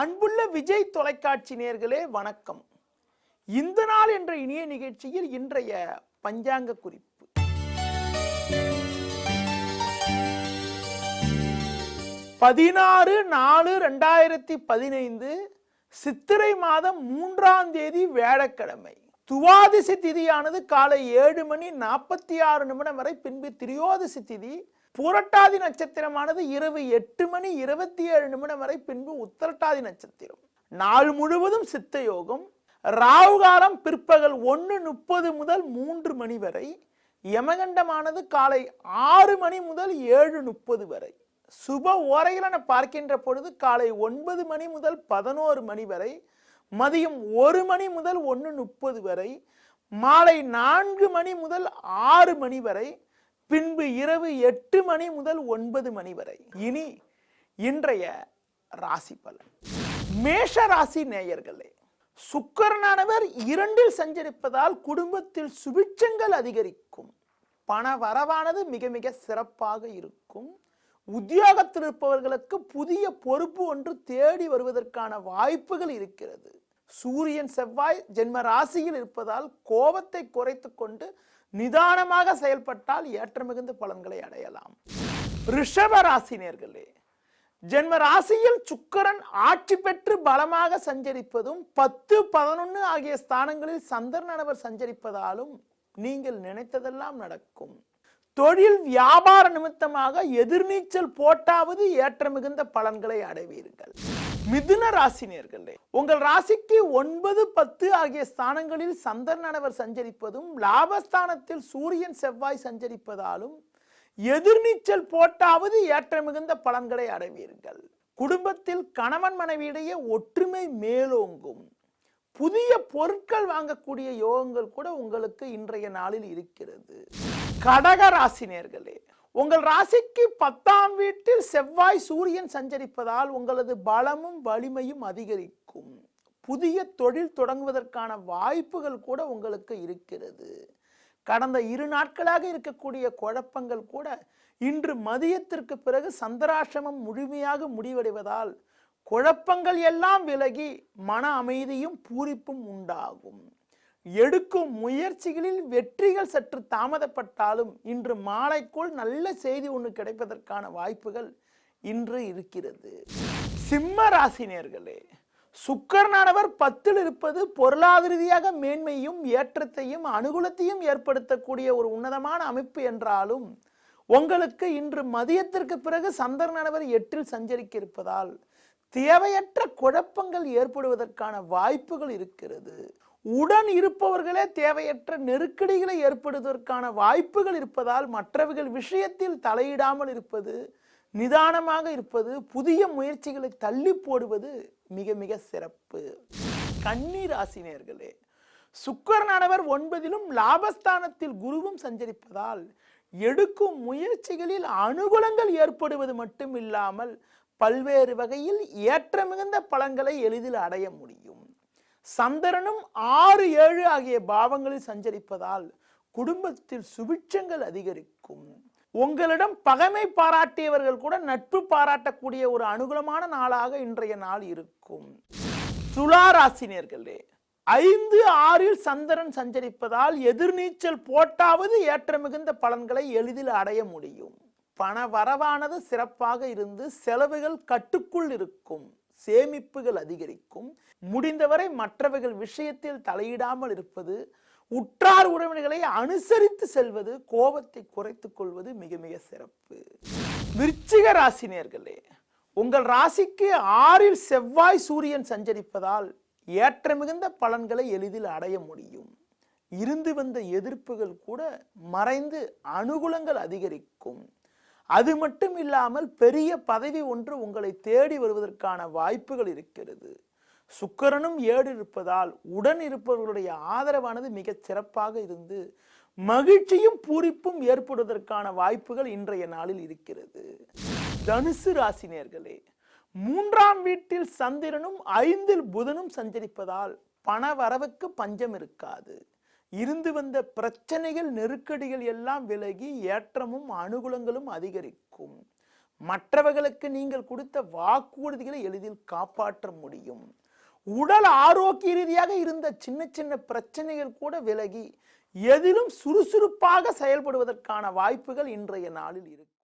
அன்புள்ள விஜய் தொலைக்காட்சி நேயர்களே வணக்கம். இந்த நாள் என்ற இனிய நிகழ்ச்சியில் இன்றைய பஞ்சாங்க குறிப்பு. 16/4/2015 சித்திரை மாதம் 3ஆம் தேதி வியாழக்கிழமை. துவாதிசி திதியானது காலை 7:46 வரை, பின்பு திரியோதசி திதி. பூரட்டாதி நட்சத்திரமானது இரவு 8:27 வரை, பின்பு உத்திரட்டாதி நட்சத்திரம். நாள் முழுவதும் சித்த யோகம். ராகு காலம் பிற்பகல் 1:30 முதல் 3 மணி வரை. யமகண்டமானது காலை 6 மணி முதல் 7:30 வரை. சுப ஓரைகள் என பார்க்கின்ற பொழுது காலை 9 மணி முதல் 11 மணி வரை, மதியம் 1 மணி முதல் 1:30 வரை, மாலை 4 மணி முதல் 6 மணி வரை, பின்பு இரவு 8 மணி முதல் 9 மணி வரை. இனி இன்றைய ராசி பலன். மேஷ ராசி நேயர்களே, சுக்கிரனானவர் 2இல் சஞ்சரிப்பதால் குடும்பத்தில் சுபிட்சங்கள் அதிகரிக்கும். பண வரவானது மிக மிக சிறப்பாக இருக்கும். உத்தியோகத்தில் இருப்பவர்களுக்கு புதிய பொறுப்பு ஒன்று தேடி வருவதற்கான வாய்ப்புகள் இருக்கிறது. சூரியன் செவ்வாய் ஜென்ம ராசியில் இருப்பதால் கோபத்தை குறைத்து கொண்டு நிதானமாக செயல்பட்டால் ஏற்ற மிகுந்த பலன்களை அடையலாம். ரிஷப ராசினியர்களே, ஜென்ம ராசியில் சுக்கிரன் ஆட்சி பெற்று பலமாக சஞ்சரிப்பதும் 10, 11 ஆகிய ஸ்தானங்களில் சந்திரனானவர் சஞ்சரிப்பதாலும் நீங்கள் நினைத்ததெல்லாம் நடக்கும். தொழில் வியாபார நிமித்தமாக எதிர்நீச்சல் போட்டாவது ஏற்ற மிகுந்த பலன்களை அடைவீர்கள். மிதுன ராசினியர்களே, உங்கள் ராசிக்கு 9, 10 ஆகிய ஸ்தானங்களில் சந்திரனானவர் சஞ்சரிப்பதும் லாபஸ்தானத்தில் சூரியன் செவ்வாய் சஞ்சரிப்பதாலும் எதிர்நீச்சல் போட்டாவது ஏற்ற மிகுந்த பலன்களை அடைவீர்கள். குடும்பத்தில் கணவன் மனைவியிடையே ஒற்றுமை மேலோங்கும். புதிய பொருட்கள் வாங்கக்கூடிய யோகங்கள் கூட உங்களுக்கு இன்றைய நாளில் இருக்கிறது. கடக ராசினியர்களே, உங்கள் ராசிக்கு 10ஆம் வீட்டில் செவ்வாய் சூரியன் சஞ்சரிப்பதால் உங்களது பலமும் வலிமையும் அதிகரிக்கும். புதிய தொழில் தொடங்குவதற்கான வாய்ப்புகள் கூட உங்களுக்கு இருக்கிறது. கடந்த 2 நாட்களாக இருக்கக்கூடிய குழப்பங்கள் கூட இன்று மதியத்திற்கு பிறகு சந்திராசிரமம் முழுமையாக முடிவடைவதால் குழப்பங்கள் எல்லாம் விலகி மன அமைதியும் பூரிப்பும் உண்டாகும். எடுக்கும் முயற்சிகளில் வெற்றிகள் சற்று தாமதப்பட்டாலும் இன்று மாலைக்குள் நல்ல செய்தி ஒன்று கிடைப்பதற்கான வாய்ப்புகள் இன்று இருக்கிறது. சிம்ம ராசினியர்களே, சுக்கிரனானவர் 10இல் இருப்பது பொருளாதார ரீதியாக மேன்மையும் ஏற்றத்தையும் அனுகூலத்தையும் ஏற்படுத்தக்கூடிய ஒரு உன்னதமான அமைப்பு என்றாலும் உங்களுக்கு இன்று மதியத்திற்கு பிறகு சந்திரனானவர் 8இல் சஞ்சரிக்க இருப்பதால் தேவையற்ற குழப்பங்கள் ஏற்படுவதற்கான வாய்ப்புகள் இருக்கிறது. உடன் இருப்பவர்களே தேவையற்ற நெருக்கடிகளை ஏற்படுவதற்கான வாய்ப்புகள் இருப்பதால் மற்றவர்கள் விஷயத்தில் தலையிடாமல் இருப்பது, நிதானமாக இருப்பது, புதிய முயற்சிகளை தள்ளி போடுவது மிக மிக சிறப்பு. கன்னி ராசினியர்களே, சுக்கிரனானவர் 9இலும் லாபஸ்தானத்தில் குருவும் சஞ்சரிப்பதால் எடுக்கும் முயற்சிகளில் அனுகூலங்கள் ஏற்படுவது மட்டும் இல்லாமல் பல்வேறு வகையில் ஏற்ற மிகுந்த பலன்களை எளிதில் அடைய முடியும். சந்திரனும் 6, 7 ஆகிய பாவங்களில் சஞ்சரிப்பதால் குடும்பத்தில் சுபிட்சங்கள் அதிகரிக்கும். உங்களிடம் பகைமை பாராட்டியவர்கள் கூட நட்பு பாராட்டக்கூடிய ஒரு அனுகூலமான நாளாக இன்றைய நாள் இருக்கும். துலா ராசினியர்களே, 5, 6இல் சந்திரன் சஞ்சரிப்பதால் எதிர்நீச்சல் போட்டாவது ஏற்ற மிகுந்த பலன்களை எளிதில் அடைய முடியும். பண வரவானது சிறப்பாக இருந்து செலவுகள் கட்டுக்குள் இருக்கும். சேமிப்புகள் அதிகரிக்கும். முடிந்தவரை மற்றவர்கள் விஷயத்தில் தலையிடாமல் இருப்பது, உற்றார் உறவினர்களை அனுசரித்து செல்வது, கோபத்தை குறைத்துக் கொள்வது மிக மிக சிறப்பு. விருச்சிக ராசினியர்களே, உங்கள் ராசிக்கு 6இல் செவ்வாய் சூரியன் சஞ்சரிப்பதால் ஏற்ற மிகுந்த பலன்களை எளிதில் அடைய முடியும். இருந்து வந்த எதிர்ப்புகள் கூட மறைந்து அனுகூலங்கள் அதிகரிக்கும். அது மட்டும் இல்லாமல் பெரிய பதவி ஒன்று உங்களை தேடி வருவதற்கான வாய்ப்புகள் இருக்கிறது. சுக்கிரனும் 7 இருப்பதால் உடன் இருப்பவர்களுடைய ஆதரவானது மிக சிறப்பாக இருந்து மகிழ்ச்சியும் பூரிப்பும் ஏற்படுவதற்கான வாய்ப்புகள் இன்றைய நாளில் இருக்கிறது. தனுசு ராசினியர்களே, 3ஆம் வீட்டில் சந்திரனும் 5இல் புதனும் சஞ்சரிப்பதால் பண வரவுக்கு பஞ்சம் இருக்காது. இருந்து வந்த பிரச்சனைகள் நெருக்கடிகள் எல்லாம் விலகி ஏற்றமும் அனுகூலங்களும் அதிகரிக்கும். மற்றவர்களுக்கு நீங்கள் கொடுத்த வாக்குறுதிகளை எளிதில் காப்பாற்ற முடியும். உடல் ஆரோக்கிய ரீதியாக இருந்த சின்ன சின்ன பிரச்சனைகள் கூட விலகி எதிலும் சுறுசுறுப்பாக செயல்படுவதற்கான வாய்ப்புகள் இன்றைய நாளில் இருக்கும்.